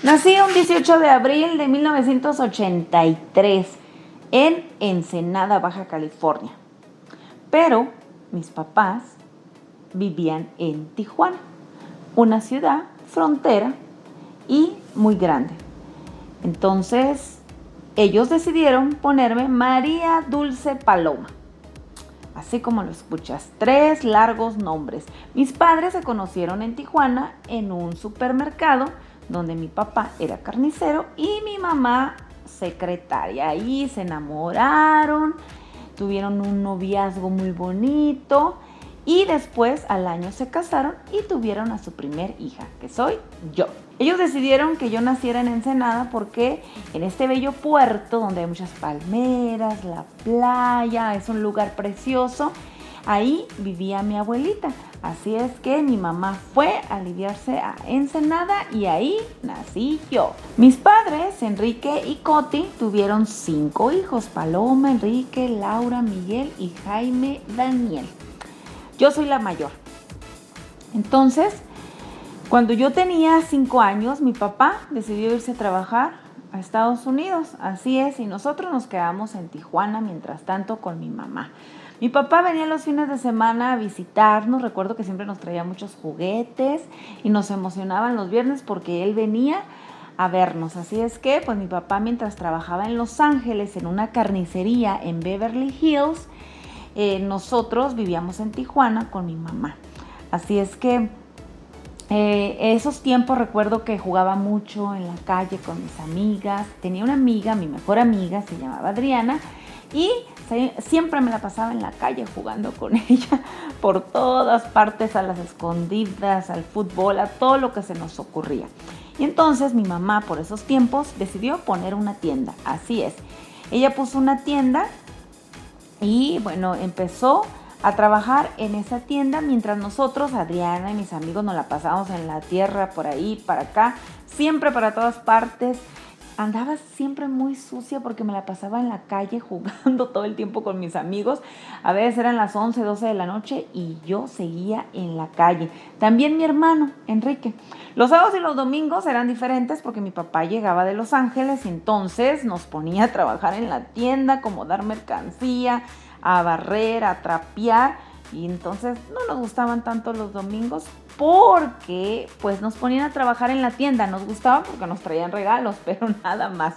Nací un 18 de abril de 1983 en Ensenada, Baja California. Pero mis papás vivían en Tijuana, una ciudad frontera y muy grande. Entonces, ellos decidieron ponerme María Dulce Paloma. Así como lo escuchas, 3 largos nombres. Mis padres se conocieron en Tijuana en un supermercado donde mi papá era carnicero y mi mamá secretaria. Ahí se enamoraron, tuvieron un noviazgo muy bonito y después al año se casaron y tuvieron a su primer hija, que soy yo. Ellos decidieron que yo naciera en Ensenada porque en este bello puerto donde hay muchas palmeras, la playa, es un lugar precioso, ahí vivía mi abuelita. Así es que mi mamá fue a aliviarse a Ensenada y ahí nací yo. Mis padres, Enrique y Coti, tuvieron 5 hijos: Paloma, Enrique, Laura, Miguel y Jaime Daniel. Yo soy la mayor. Entonces, cuando yo tenía 5 años, mi papá decidió irse a trabajar a Estados Unidos. Así es, y nosotros nos quedamos en Tijuana mientras tanto con mi mamá. Mi papá venía los fines de semana a visitarnos. Recuerdo que siempre nos traía muchos juguetes y nos emocionaban los viernes porque él venía a vernos. Así es que, pues mi papá, mientras trabajaba en Los Ángeles en una carnicería en Beverly Hills, nosotros vivíamos en Tijuana con mi mamá. Así es que esos tiempos recuerdo que jugaba mucho en la calle con mis amigas. Tenía una amiga, mi mejor amiga, se llamaba Adriana, y siempre me la pasaba en la calle jugando con ella por todas partes, a las escondidas, al fútbol, a todo lo que se nos ocurría. Y entonces mi mamá por esos tiempos decidió poner una tienda. Así es, ella puso una tienda y bueno, empezó a trabajar en esa tienda mientras nosotros, Adriana y mis amigos, nos la pasábamos en la tierra, por ahí, para acá, siempre para todas partes. Andaba siempre muy sucia porque me la pasaba en la calle jugando todo el tiempo con mis amigos. A veces eran las 11, 12 de la noche y yo seguía en la calle. También mi hermano, Enrique. Los sábados y los domingos eran diferentes porque mi papá llegaba de Los Ángeles y entonces nos ponía a trabajar en la tienda, a acomodar mercancía, a barrer, a trapear. Y entonces no nos gustaban tanto los domingos porque pues nos ponían a trabajar en la tienda. Nos gustaba porque nos traían regalos, pero nada más.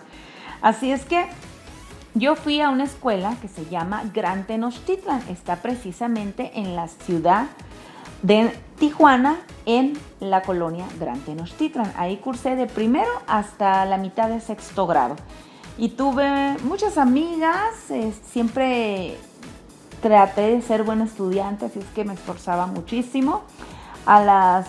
Así es que yo fui a una escuela que se llama Gran Tenochtitlan. Está precisamente en la ciudad de Tijuana, en la colonia Gran Tenochtitlan. Ahí cursé de primero hasta la mitad de 6º grado. Y tuve muchas amigas, siempre traté de ser buena estudiante, así es que me esforzaba muchísimo. A las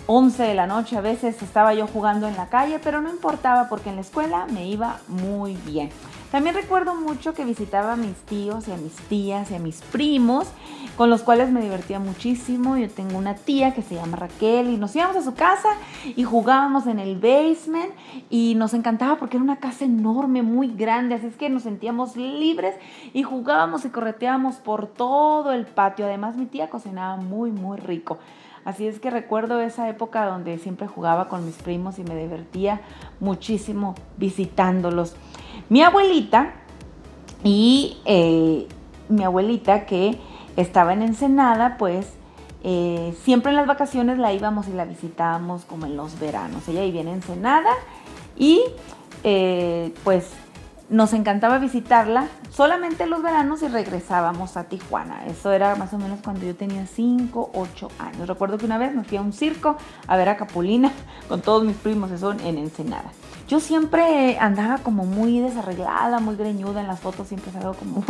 11 de la noche a veces estaba yo jugando en la calle, pero no importaba porque en la escuela me iba muy bien. También recuerdo mucho que visitaba a mis tíos y a mis tías y a mis primos, con los cuales me divertía muchísimo. Yo tengo una tía que se llama Raquel y nos íbamos a su casa y jugábamos en el basement y nos encantaba porque era una casa enorme, muy grande, así es que nos sentíamos libres y jugábamos y correteábamos por todo el patio. Además, mi tía cocinaba muy, muy rico. Así es que recuerdo esa época donde siempre jugaba con mis primos y me divertía muchísimo visitándolos. Mi abuelita que estaba en Ensenada, pues siempre en las vacaciones la íbamos y la visitábamos como en los veranos. Ella vivía en Ensenada y pues nos encantaba visitarla solamente en los veranos y regresábamos a Tijuana. Eso era más o menos cuando yo tenía 5, 8 años. Recuerdo que una vez me fui a un circo a ver a Capulina con todos mis primos, eso en Ensenada. Yo siempre andaba como muy desarreglada, muy greñuda en las fotos, siempre salgo como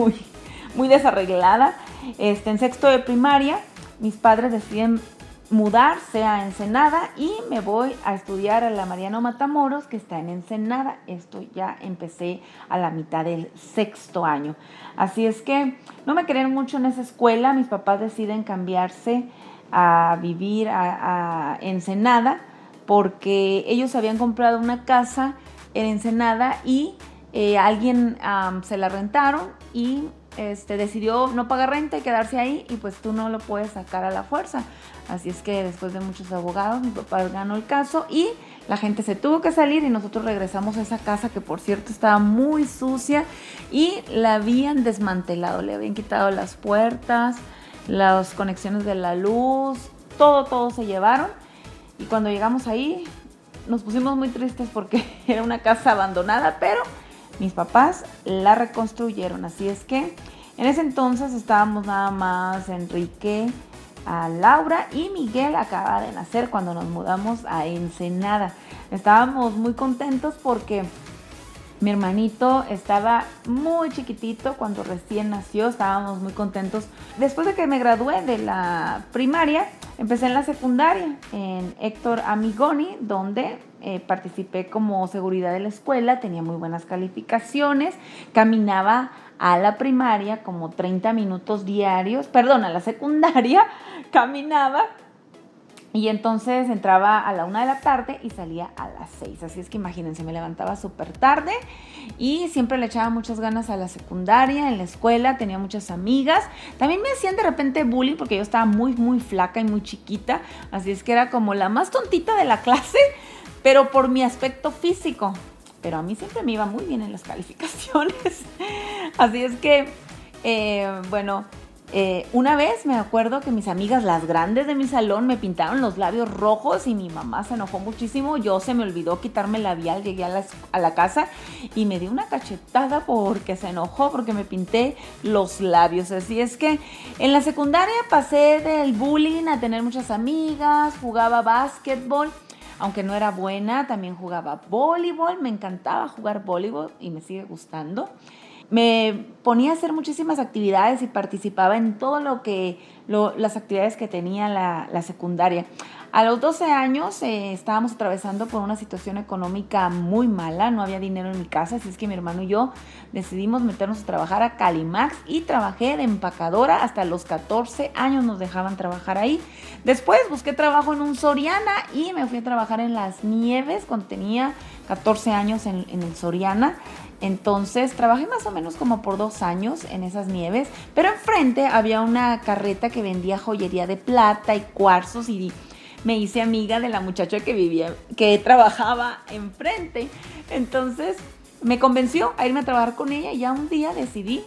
muy desarreglada. En 6º de primaria, mis padres deciden mudarse a Ensenada y me voy a estudiar a la Mariano Matamoros, que está en Ensenada. Esto ya empecé a la mitad del 6º año. Así es que no me querían mucho en esa escuela. Mis papás deciden cambiarse a vivir a Ensenada porque ellos habían comprado una casa en Ensenada y alguien se la rentaron y decidió no pagar renta y quedarse ahí, y pues tú no lo puedes sacar a la fuerza. Así es que después de muchos abogados, mi papá ganó el caso y la gente se tuvo que salir y nosotros regresamos a esa casa que por cierto estaba muy sucia y la habían desmantelado, le habían quitado las puertas, las conexiones de la luz, todo se llevaron. Y cuando llegamos ahí nos pusimos muy tristes porque era una casa abandonada, pero mis papás la reconstruyeron. Así es que en ese entonces estábamos nada más Enrique, Laura y Miguel acaba de nacer cuando nos mudamos a Ensenada. Estábamos muy contentos porque mi hermanito estaba muy chiquitito cuando recién nació, estábamos muy contentos. Después de que me gradué de la primaria, empecé en la secundaria, en Héctor Amigoni, donde participé como seguridad de la escuela, tenía muy buenas calificaciones, caminaba a la primaria como 30 minutos diarios, perdón, a la secundaria caminaba y entonces entraba a la 1 de la tarde y salía a las 6. Así es que imagínense, me levantaba súper tarde y siempre le echaba muchas ganas a la secundaria, en la escuela, tenía muchas amigas. También me hacían de repente bullying porque yo estaba muy flaca y muy chiquita. Así es que era como la más tontita de la clase, pero por mi aspecto físico. Pero a mí siempre me iba muy bien en las calificaciones. Así es que, una vez me acuerdo que mis amigas, las grandes de mi salón, me pintaron los labios rojos y mi mamá se enojó muchísimo. Yo se me olvidó quitarme el labial, llegué a la casa y me dio una cachetada porque se enojó porque me pinté los labios. Así es que en la secundaria pasé del bullying a tener muchas amigas, jugaba básquetbol. Aunque no era buena, también jugaba voleibol, me encantaba jugar voleibol y me sigue gustando. Me ponía a hacer muchísimas actividades y participaba en todo las actividades que tenía la secundaria. A los 12 años estábamos atravesando por una situación económica muy mala, no había dinero en mi casa, así es que mi hermano y yo decidimos meternos a trabajar a Calimax y trabajé de empacadora hasta los 14 años, nos dejaban trabajar ahí. Después busqué trabajo en un Soriana y me fui a trabajar en Las Nieves cuando tenía 14 años en el Soriana. Entonces trabajé más o menos como por 2 años en esas nieves, pero enfrente había una carreta que vendía joyería de plata y cuarzos y me hice amiga de la muchacha que trabajaba enfrente. Entonces me convenció a irme a trabajar con ella y ya un día decidí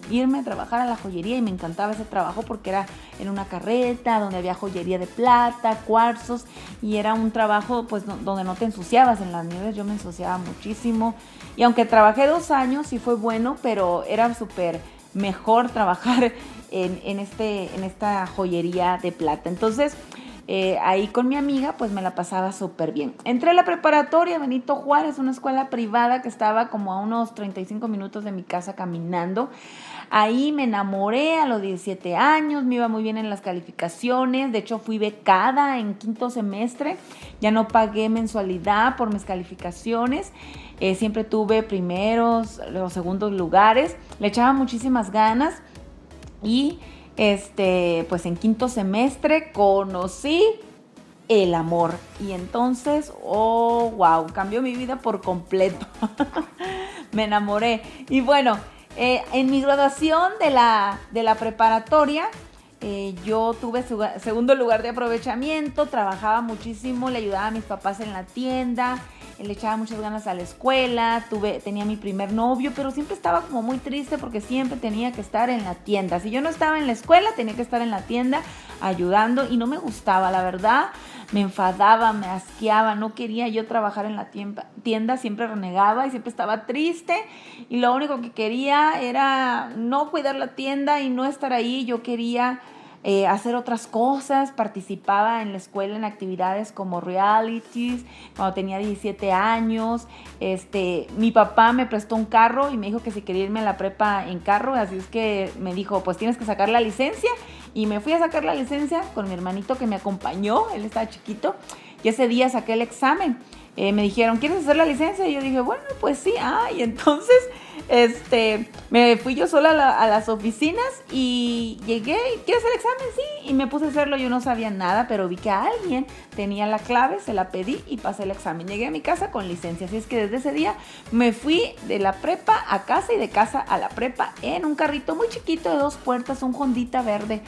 irme a trabajar a la joyería y me encantaba ese trabajo porque era en una carreta donde había joyería de plata, cuarzos y era un trabajo pues donde no te ensuciabas. En las nieves yo me ensuciaba muchísimo y aunque trabajé 2 años sí fue bueno, pero era súper mejor trabajar en esta joyería de plata. Entonces ahí con mi amiga pues me la pasaba súper bien. Entré a la preparatoria Benito Juárez, una escuela privada que estaba como a unos 35 minutos de mi casa caminando. Ahí me enamoré a los 17 años, me iba muy bien en las calificaciones, de hecho fui becada en 5º semestre, ya no pagué mensualidad por mis calificaciones, siempre tuve primeros o segundos lugares, le echaba muchísimas ganas y pues en 5º semestre conocí el amor y entonces, oh wow, cambió mi vida por completo. Me enamoré y bueno, en mi graduación de la preparatoria yo tuve segundo lugar de aprovechamiento, trabajaba muchísimo, le ayudaba a mis papás en la tienda, le echaba muchas ganas a la escuela, tenía mi primer novio, pero siempre estaba como muy triste porque siempre tenía que estar en la tienda. Si yo no estaba en la escuela, tenía que estar en la tienda ayudando y no me gustaba, la verdad. Me enfadaba, me asqueaba, no quería yo trabajar en la tienda, siempre renegaba y siempre estaba triste y lo único que quería era no cuidar la tienda y no estar ahí. Yo quería hacer otras cosas, participaba en la escuela en actividades como realities, cuando tenía 17 años, mi papá me prestó un carro y me dijo que si quería irme a la prepa en carro, así es que me dijo, pues tienes que sacar la licencia, y me fui a sacar la licencia con mi hermanito que me acompañó, él estaba chiquito, y ese día saqué el examen. Me dijeron, ¿quieres hacer la licencia? Y yo dije, bueno, pues sí. Y entonces me fui yo sola a las oficinas y llegué, ¿quieres hacer el examen? Sí, y me puse a hacerlo. Yo no sabía nada, pero vi que alguien tenía la clave, se la pedí y pasé el examen. Llegué a mi casa con licencia, así es que desde ese día me fui de la prepa a casa y de casa a la prepa en un carrito muy chiquito de 2 puertas, un Hondita verde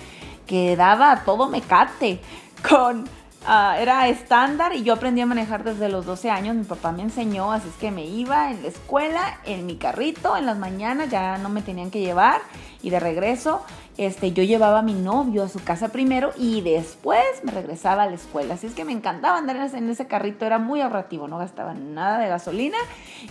que daba a todo mecate, con era estándar y yo aprendí a manejar desde los 12 años. Mi papá me enseñó, así es que me iba en la escuela, en mi carrito, en las mañanas, ya no me tenían que llevar. Y de regreso, yo llevaba a mi novio a su casa primero y después me regresaba a la escuela. Así es que me encantaba andar en ese carrito, era muy ahorrativo, no gastaba nada de gasolina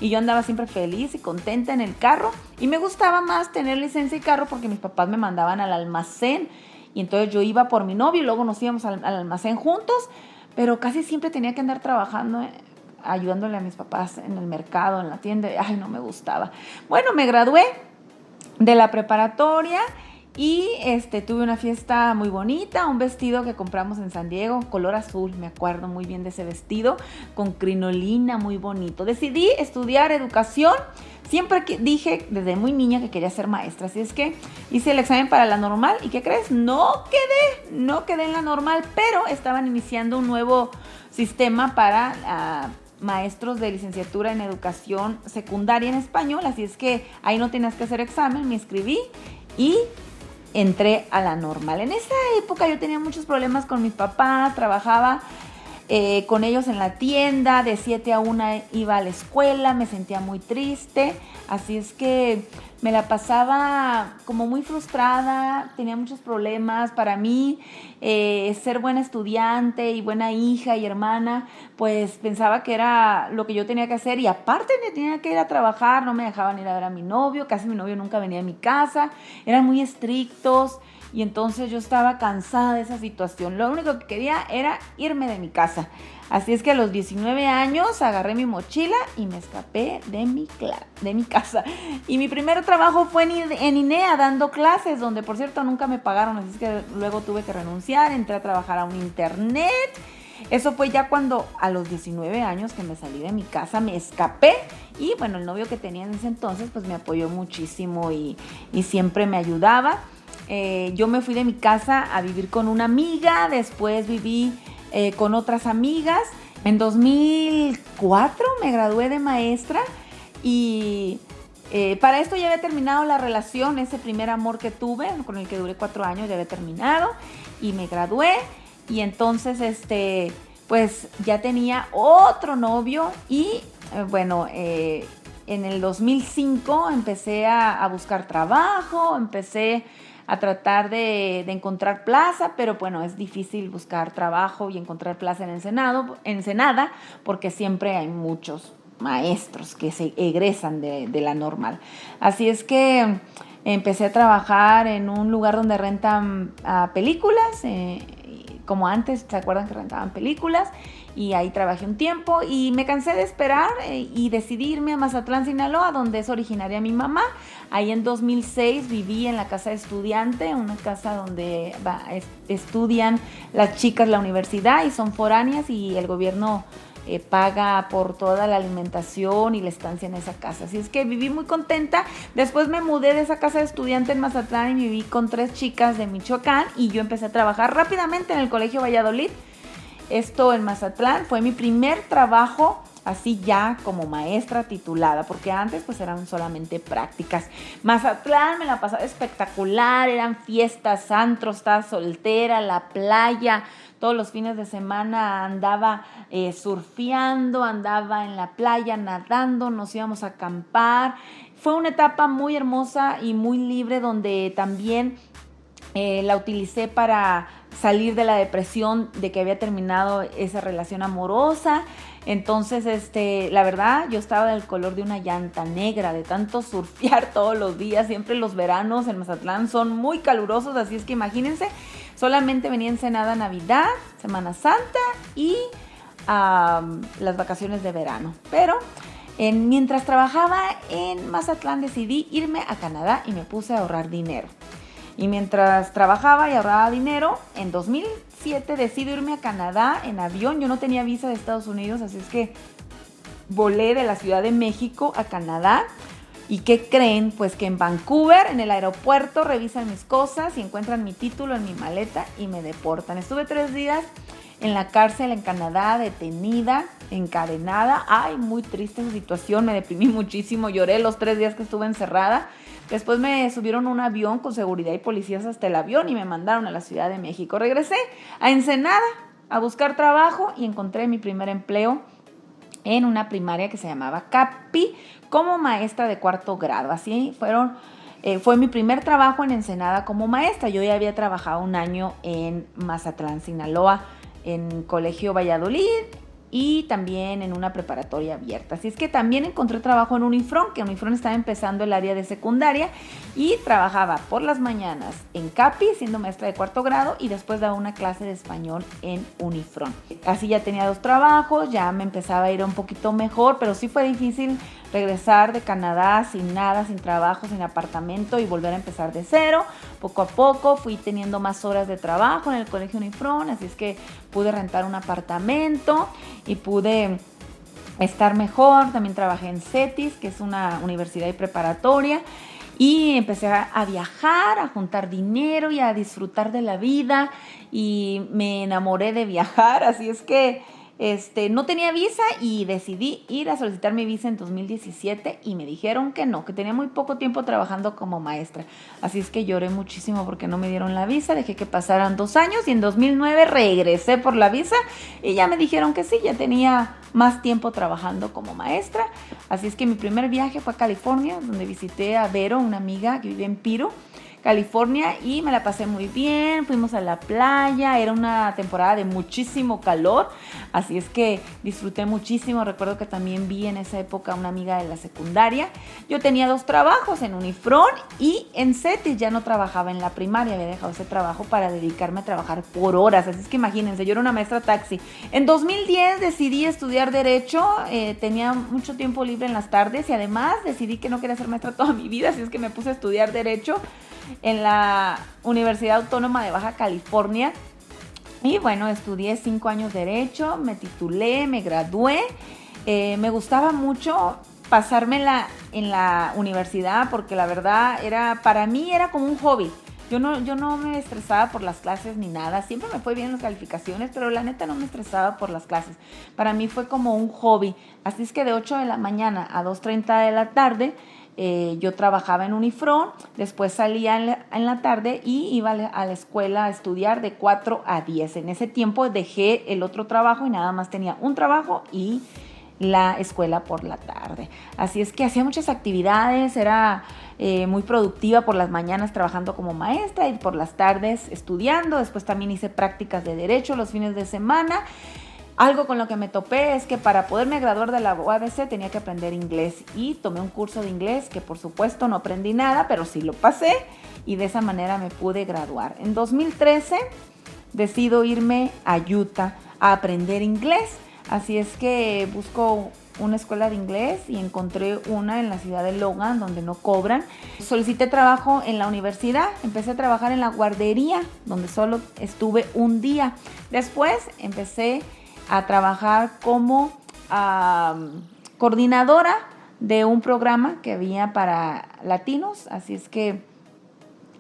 y yo andaba siempre feliz y contenta en el carro. Y me gustaba más tener licencia y carro porque mis papás me mandaban al almacén y entonces yo iba por mi novio y luego nos íbamos al almacén juntos, pero casi siempre tenía que andar trabajando, ayudándole a mis papás en el mercado, en la tienda. Ay, no me gustaba. Bueno, me gradué de la preparatoria y tuve una fiesta muy bonita, un vestido que compramos en San Diego, color azul, me acuerdo muy bien de ese vestido, con crinolina, muy bonito. Decidí estudiar educación, siempre dije desde muy niña que quería ser maestra, así es que hice el examen para la normal y ¿qué crees? No quedé en la normal, pero estaban iniciando un nuevo sistema para maestros de licenciatura en educación secundaria en español, así es que ahí no tenías que hacer examen, me inscribí y entré a la normal. En esa época yo tenía muchos problemas con mis papás, trabajaba con ellos en la tienda, de 7 a 1 iba a la escuela, me sentía muy triste, así es que me la pasaba como muy frustrada, tenía muchos problemas. Para mí, ser buena estudiante y buena hija y hermana, pues pensaba que era lo que yo tenía que hacer y aparte me tenía que ir a trabajar, no me dejaban ir a ver a mi novio, casi mi novio nunca venía a mi casa, eran muy estrictos. Y entonces yo estaba cansada de esa situación. Lo único que quería era irme de mi casa. Así es que a los 19 años agarré mi mochila y me escapé de mi casa. Y mi primer trabajo fue en INEA dando clases, donde por cierto nunca me pagaron. Así es que luego tuve que renunciar, entré a trabajar a un internet. Eso fue ya cuando a los 19 años que me salí de mi casa, me escapé. Y bueno, el novio que tenía en ese entonces pues me apoyó muchísimo y siempre me ayudaba. Yo me fui de mi casa a vivir con una amiga, después viví con otras amigas. En 2004 me gradué de maestra y para esto ya había terminado la relación, ese primer amor que tuve, con el que duré 4 años, ya había terminado y me gradué y entonces pues ya tenía otro novio y en el 2005 empecé a buscar trabajo, empecé a tratar de encontrar plaza, pero bueno, es difícil buscar trabajo y encontrar plaza en Ensenada porque siempre hay muchos maestros que se egresan de la normal. Así es que empecé a trabajar en un lugar donde rentan películas, como antes, ¿se acuerdan que rentaban películas? Y ahí trabajé un tiempo y me cansé de esperar y decidí irme a Mazatlán, Sinaloa, donde es originaria mi mamá. Ahí en 2006 viví en la casa de estudiante, una casa donde estudian las chicas la universidad y son foráneas y el gobierno paga por toda la alimentación y la estancia en esa casa. Así es que viví muy contenta. Después me mudé de esa casa de estudiante en Mazatlán y viví con 3 chicas de Michoacán y yo empecé a trabajar rápidamente en el Colegio Valladolid. Esto en Mazatlán fue mi primer trabajo así ya como maestra titulada, porque antes pues eran solamente prácticas. Mazatlán me la pasaba espectacular, eran fiestas, antros, estaba soltera, la playa, todos los fines de semana andaba surfeando, andaba en la playa nadando, nos íbamos a acampar. Fue una etapa muy hermosa y muy libre donde también la utilicé para salir de la depresión de que había terminado esa relación amorosa. Entonces, la verdad, yo estaba del color de una llanta negra, de tanto surfear todos los días. Siempre los veranos en Mazatlán son muy calurosos, así es que imagínense, solamente venía Ensenada Navidad, Semana Santa y las vacaciones de verano. Pero mientras trabajaba en Mazatlán decidí irme a Canadá y me puse a ahorrar dinero. Y mientras trabajaba y ahorraba dinero, en 2007 decido irme a Canadá en avión. Yo no tenía visa de Estados Unidos, así es que volé de la Ciudad de México a Canadá. ¿Y qué creen? Pues que en Vancouver, en el aeropuerto, revisan mis cosas y encuentran mi título en mi maleta y me deportan. Estuve 3 días en la cárcel en Canadá, detenida, encadenada. Ay, muy triste esa situación, me deprimí muchísimo, lloré los 3 días que estuve encerrada. Después me subieron a un avión con seguridad y policías hasta el avión y me mandaron a la Ciudad de México. Regresé a Ensenada a buscar trabajo y encontré mi primer empleo en una primaria que se llamaba Capi como maestra de 4º grado. Así fue mi primer trabajo en Ensenada como maestra. Yo ya había trabajado un año en Mazatlán, Sinaloa, en Colegio Valladolid y también en una preparatoria abierta. Así es que también encontré trabajo en Unifron, que Unifron estaba empezando el área de secundaria y trabajaba por las mañanas en Capi, siendo maestra de 4º grado, y después daba una clase de español en Unifron. Así ya tenía 2 trabajos, ya me empezaba a ir un poquito mejor, pero sí fue difícil regresar de Canadá sin nada, sin trabajo, sin apartamento y volver a empezar de cero. Poco a poco fui teniendo más horas de trabajo en el Colegio Unifron, así es que pude rentar un apartamento y pude estar mejor. También trabajé en CETIS, que es una universidad y preparatoria, y empecé a viajar, a juntar dinero y a disfrutar de la vida, y me enamoré de viajar. Así es que no tenía visa y decidí ir a solicitar mi visa en 2017 y me dijeron que no, que tenía muy poco tiempo trabajando como maestra. Así es que lloré muchísimo porque no me dieron la visa, dejé que pasaran 2 años y en 2009 regresé por la visa y ya me dijeron que sí, ya tenía más tiempo trabajando como maestra. Así es que mi primer viaje fue a California, donde visité a Vero, una amiga que vive en Piro, California, y me la pasé muy bien. Fuimos a la playa, era una temporada de muchísimo calor, así es que disfruté muchísimo. Recuerdo que también vi en esa época una amiga de la secundaria. Yo tenía 2 trabajos, en Unifron y en CETIS. Ya no trabajaba en la primaria, había dejado ese trabajo para dedicarme a trabajar por horas, así es que imagínense, yo era una maestra taxi. En 2010 decidí estudiar Derecho, tenía mucho tiempo libre en las tardes y además decidí que no quería ser maestra toda mi vida, así es que me puse a estudiar Derecho en la Universidad Autónoma de Baja California. Y bueno, estudié 5 años Derecho, me titulé, me gradué. Me gustaba mucho pasármela en la universidad porque la verdad para mí era como un hobby. Yo no me estresaba por las clases ni nada, siempre me fue bien en las calificaciones, pero la neta no me estresaba por las clases. Para mí fue como un hobby, así es que de 8 de la mañana a 2:30 de la tarde yo trabajaba en Unifron, después salía en la tarde y iba a la escuela a estudiar de 4 a 10. En ese tiempo dejé el otro trabajo y nada más tenía un trabajo y la escuela por la tarde. Así es que hacía muchas actividades, era muy productiva por las mañanas trabajando como maestra y por las tardes estudiando. Después también hice prácticas de Derecho los fines de semana. Algo con lo que me topé es que para poderme graduar de la UABC tenía que aprender inglés y tomé un curso de inglés que por supuesto no aprendí nada, pero sí lo pasé y de esa manera me pude graduar. En 2013 decido irme a Utah a aprender inglés, así es que busco una escuela de inglés y encontré una en la ciudad de Logan donde no cobran. Solicité trabajo en la universidad, empecé a trabajar en la guardería donde solo estuve un día. Después empecé a trabajar como coordinadora de un programa que había para latinos, así es que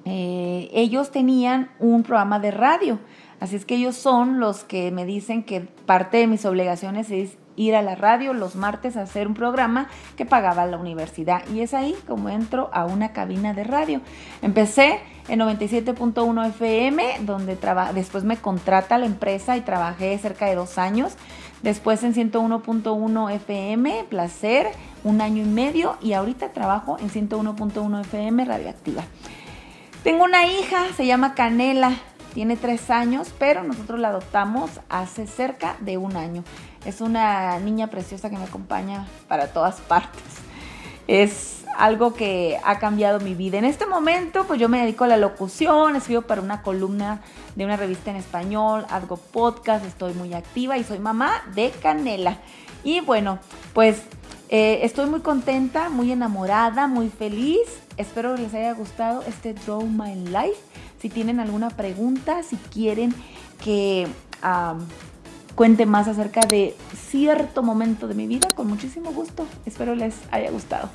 ellos tenían un programa de radio, así es que ellos son los que me dicen que parte de mis obligaciones es ir a la radio los martes a hacer un programa que pagaba la universidad, y es ahí como entro a una cabina de radio. Empecé en 97.1 FM, donde después me contrata la empresa y trabajé cerca de 2 años. Después en 101.1 FM, Placer, 1 año y medio, y ahorita trabajo en 101.1 FM, Radioactiva. Tengo una hija, se llama Canela, tiene 3 años, pero nosotros la adoptamos hace cerca de 1 año. Es una niña preciosa que me acompaña para todas partes. Es algo que ha cambiado mi vida. En este momento, pues yo me dedico a la locución, escribo para una columna de una revista en español, hago podcast, estoy muy activa y soy mamá de Canela. Y bueno, pues estoy muy contenta, muy enamorada, muy feliz. Espero que les haya gustado este Draw My Life. Si tienen alguna pregunta, si quieren que cuente más acerca de cierto momento de mi vida, con muchísimo gusto. Espero les haya gustado.